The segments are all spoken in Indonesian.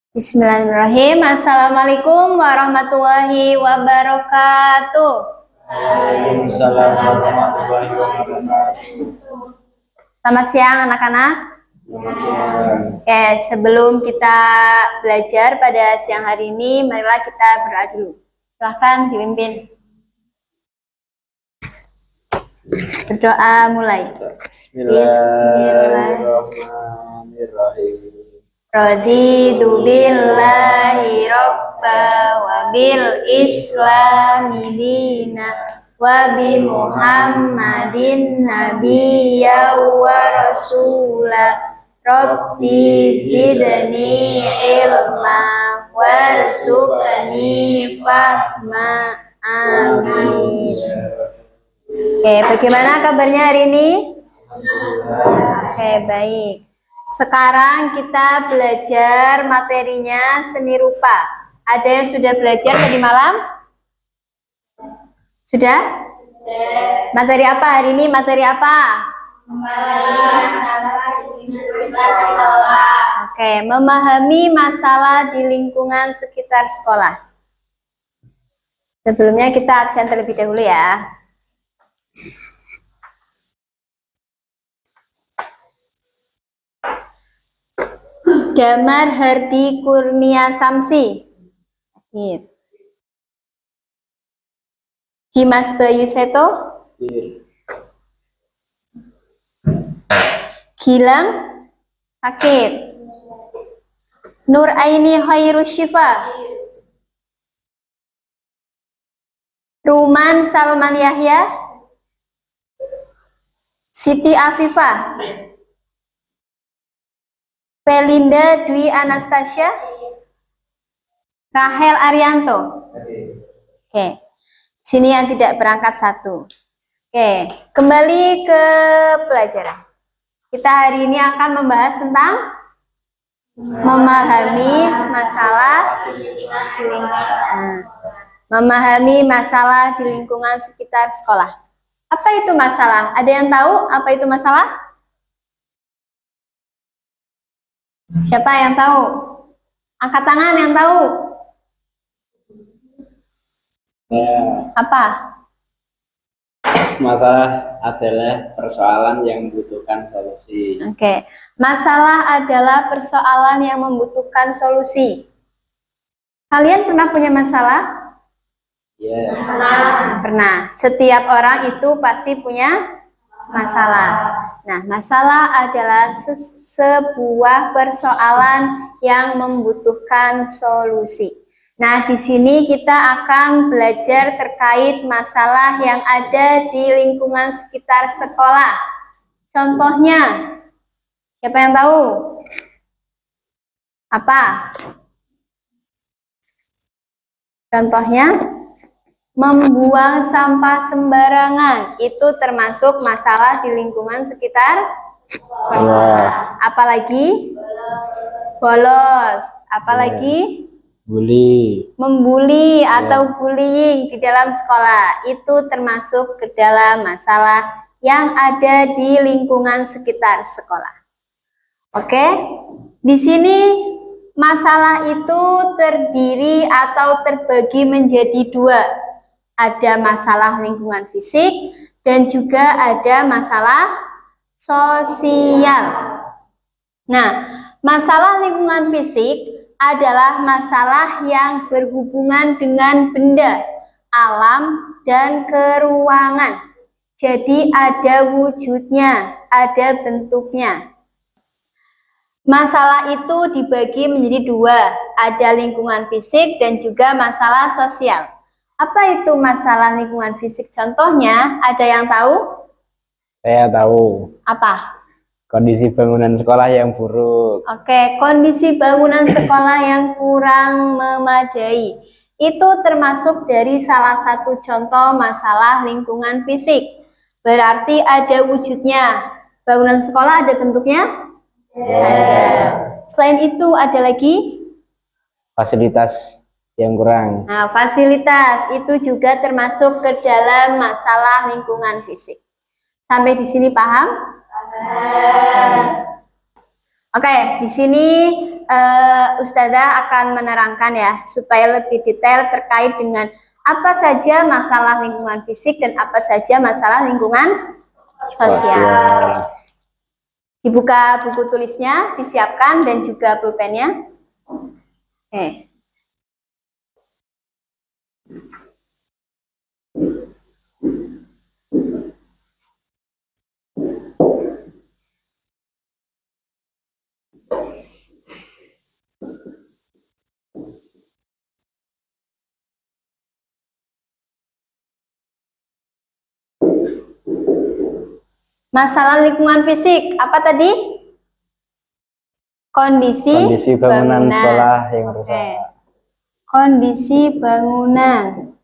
Bismillahirrahmanirrahim. Assalamualaikum warahmatullahi wabarakatuh. Waalaikumsalam warahmatullahi wabarakatuh. Selamat siang anak-anak. Selamat siang. Oke, sebelum kita belajar pada siang hari ini, marilah kita berdoa dulu. Silahkan dipimpin. Berdoa mulai. Bismillahirrahmanirrahim. Raditu billahi robba wa bil islami dina wa bi muhammadin nabiyya wa rasula rabbi zidni ilma warzuqni fahma amin. Oke, bagaimana kabarnya hari ini? Oke, baik. Sekarang kita belajar materinya seni rupa. Ada yang sudah belajar tadi malam? Sudah? Materi apa hari ini? Materi apa? Oke, memahami masalah di lingkungan sekitar sekolah. Sebelumnya kita absen terlebih dahulu ya. Damar Hardi Kurnia Samsi. Dimas Bayu Seto. Gilang sakit. Nur Aini Khairus Syifa. Ruman Salman Yahya. Siti Afifah. Pelinda Dwi Anastasia. Rahel Arianto. Oke. Sini yang tidak berangkat satu. Oke, kembali ke pelajaran. Kita hari ini akan membahas tentang memahami masalah di lingkungan sekitar sekolah. Apa itu masalah? Ada yang tahu apa itu masalah? Siapa yang tahu? Angkat tangan yang tahu. Apa? Masalah adalah persoalan yang membutuhkan solusi. Oke, masalah adalah persoalan yang membutuhkan solusi. Kalian pernah punya masalah? Ya. Pernah. Setiap orang itu pasti punya masalah. Nah, masalah adalah sebuah persoalan yang membutuhkan solusi. Nah, di sini kita akan belajar terkait masalah yang ada di lingkungan sekitar sekolah. Contohnya, siapa yang tahu? Apa? Contohnya, membuang sampah sembarangan. Itu termasuk masalah di lingkungan sekitar sekolah. Apalagi? Bolos. Apalagi? Bully. Membuli atau bullying di dalam sekolah. Itu termasuk ke dalam masalah yang ada di lingkungan sekitar sekolah. Oke? Di sini masalah itu terdiri atau terbagi menjadi dua. Ada masalah lingkungan fisik dan juga ada masalah sosial. Nah, masalah lingkungan fisik adalah masalah yang berhubungan dengan benda, alam, dan keruangan. Jadi ada wujudnya, ada bentuknya. Masalah itu dibagi menjadi dua, ada lingkungan fisik dan juga masalah sosial. Apa itu masalah lingkungan fisik? Contohnya, ada yang tahu? Saya tahu. Apa? Kondisi bangunan sekolah yang buruk. Oke, kondisi bangunan sekolah yang kurang memadai. Itu termasuk dari salah satu contoh masalah lingkungan fisik. Berarti ada wujudnya. Bangunan sekolah ada bentuknya? Ada. Selain itu ada lagi? Fasilitas yang kurang. Nah, fasilitas itu juga termasuk ke dalam masalah lingkungan fisik. Sampai di sini paham? Oke, di sini Ustazah akan menerangkan ya supaya lebih detail terkait dengan apa saja masalah lingkungan fisik dan apa saja masalah lingkungan sosial. Dibuka buku tulisnya, disiapkan dan juga pulpennya. Oke. Masalah lingkungan fisik, apa tadi? Kondisi bangunan sekolah yang rusak. Kondisi bangunan.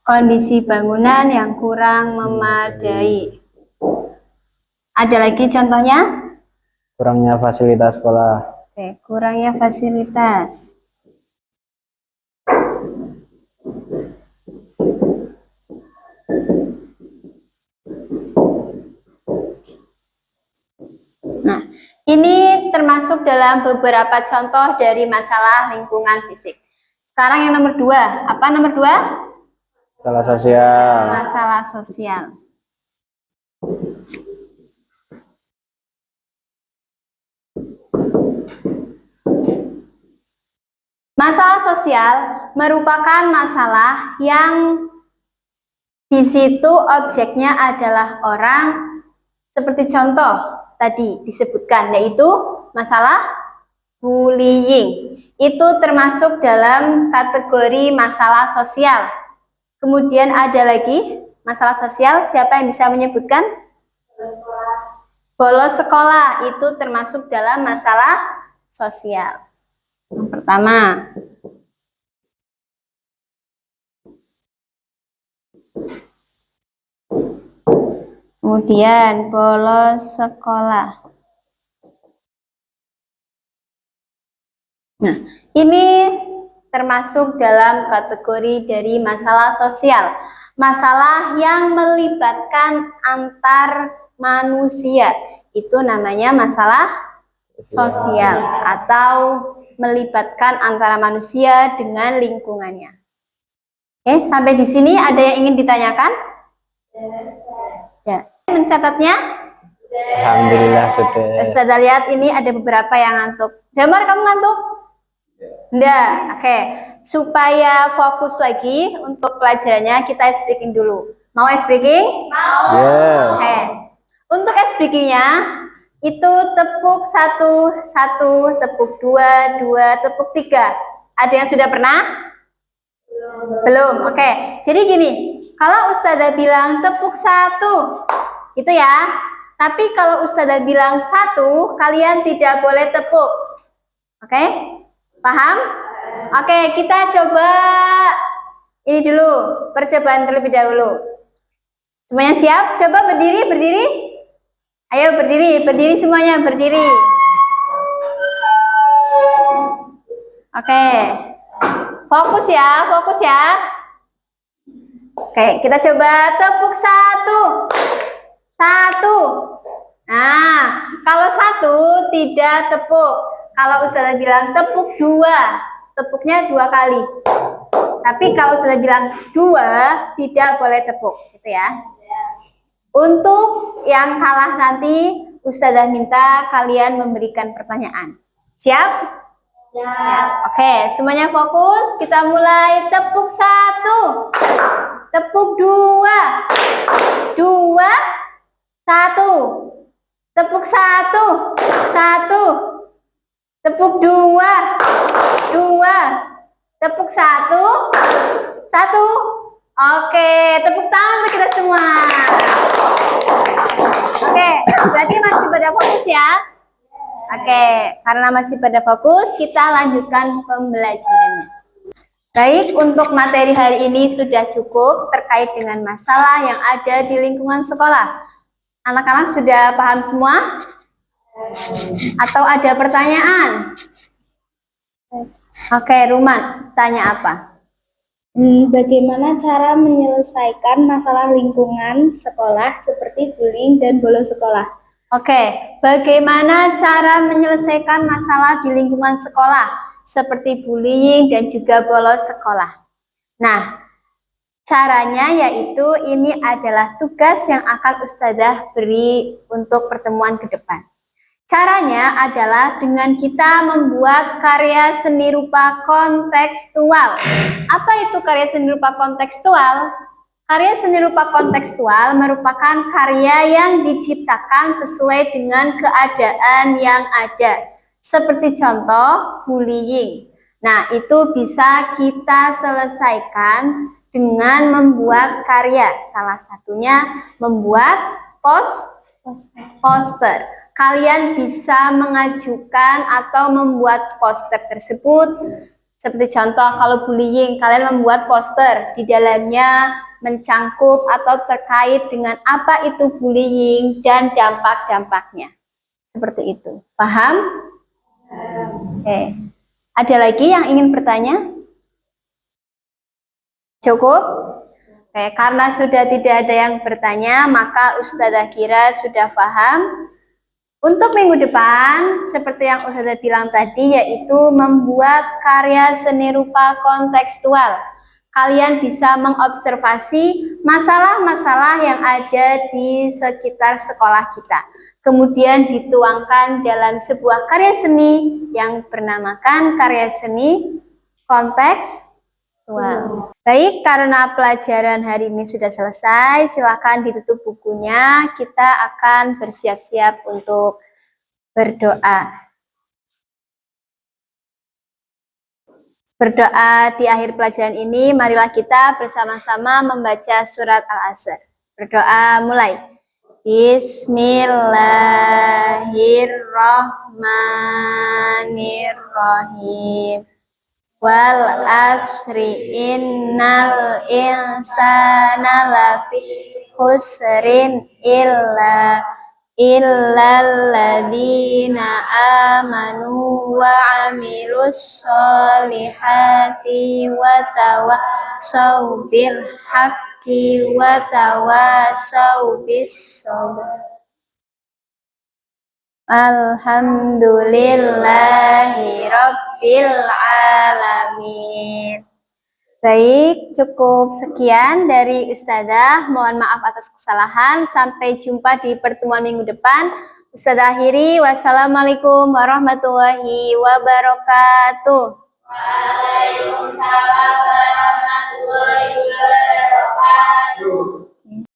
Kondisi bangunan yang kurang memadai. Ada lagi contohnya? Kurangnya fasilitas sekolah. Oke, kurangnya fasilitas. Nah, ini termasuk dalam beberapa contoh dari masalah lingkungan fisik. Sekarang yang nomor 2. Apa nomor 2? Masalah sosial. Masalah sosial. Masalah sosial merupakan masalah yang di situ objeknya adalah orang, seperti contoh tadi disebutkan, yaitu masalah bullying. Itu termasuk dalam kategori masalah sosial. Kemudian ada lagi masalah sosial, siapa yang bisa menyebutkan? Bolos sekolah, itu termasuk dalam masalah sosial. Yang pertama, kemudian bolos sekolah. Nah, ini termasuk dalam kategori dari masalah sosial. Masalah yang melibatkan antar manusia. Itu namanya masalah sosial atau melibatkan antara manusia dengan lingkungannya. Oke, sampai di sini ada yang ingin ditanyakan? Ya. Mencatatnya? Alhamdulillah sudah. Ustazah lihat ini ada beberapa yang ngantuk. Damar, kamu ngantuk? Enggak. Oke. Supaya fokus lagi untuk pelajarannya, kita ice breaking dulu. Mau ice breaking? Mau. Yeah. Oke. Untuk ice breakingnya itu tepuk 1, tepuk 2, tepuk 3. Ada yang sudah pernah? Belum. Oke. Jadi gini, kalau Ustazah bilang tepuk 1, itu ya. Tapi kalau Ustazah bilang 1, kalian tidak boleh tepuk. Oke? Paham? Oke, kita coba ini dulu, percobaan terlebih dahulu. Semuanya siap? Coba berdiri, berdiri. Ayo berdiri semuanya, berdiri. Oke. Fokus ya. Oke, kita coba tepuk 1. Nah, kalau 1 tidak tepuk. Kalau Ustazah bilang tepuk 2, tepuknya 2 kali. Tapi kalau Ustazah bilang 2, tidak boleh tepuk, gitu ya. Untuk yang kalah nanti, Ustazah minta kalian memberikan pertanyaan. Siap? Ya. Oke, semuanya fokus. Kita mulai. Tepuk 1, tepuk 2, 1, tepuk 1, tepuk 2, tepuk 1. Oke, tepuk tangan untuk kita semua. Oke, berarti masih pada fokus ya. Oke, karena masih pada fokus, kita lanjutkan pembelajarannya. Baik, untuk materi hari ini sudah cukup terkait dengan masalah yang ada di lingkungan sekolah. Anak-anak sudah paham semua? Atau ada pertanyaan? Oke, Ruman, tanya apa? Bagaimana cara menyelesaikan masalah lingkungan sekolah seperti bullying dan bolos sekolah? Oke, bagaimana cara menyelesaikan masalah di lingkungan sekolah seperti bullying dan juga bolos sekolah? Nah, caranya yaitu ini adalah tugas yang akan Ustazah beri untuk pertemuan ke depan. Caranya adalah dengan kita membuat karya seni rupa kontekstual. Apa itu karya seni rupa kontekstual? Karya seni rupa kontekstual merupakan karya yang diciptakan sesuai dengan keadaan yang ada. Seperti contoh bullying. Nah, itu bisa kita selesaikan dengan membuat karya. Salah satunya membuat poster. Kalian bisa mengajukan atau membuat poster tersebut. Seperti contoh kalau bullying, kalian membuat poster, di dalamnya mencangkup atau terkait dengan apa itu bullying dan dampak-dampaknya. Seperti itu. Paham? Oke. Ada lagi yang ingin bertanya? Cukup? Oke, karena sudah tidak ada yang bertanya, maka Ustazah kira sudah paham. Untuk minggu depan, seperti yang Ustazah bilang tadi, yaitu membuat karya seni rupa kontekstual. Kalian bisa mengobservasi masalah-masalah yang ada di sekitar sekolah kita. Kemudian dituangkan dalam sebuah karya seni yang bernamakan karya seni kontekstual. Baik, karena pelajaran hari ini sudah selesai, silakan ditutup bukunya. Kita akan bersiap-siap untuk berdoa. Berdoa di akhir pelajaran ini, marilah kita bersama-sama membaca surat Al-Asr. Berdoa mulai. Bismillahirrahmanirrahim. Wal asri innal insana lafi khusrin illal ladzina amanu wa amilus solihati wa tawassaw bil haqqi wa tawassaw bis sabr. Alhamdulillahi Rabbil Alamin. Baik, cukup sekian dari Ustazah. Mohon maaf atas kesalahan. Sampai jumpa di pertemuan minggu depan. Ustazah akhiri. Wassalamualaikum warahmatullahi wabarakatuh. Waalaikumsalam warahmatullahi wabarakatuh.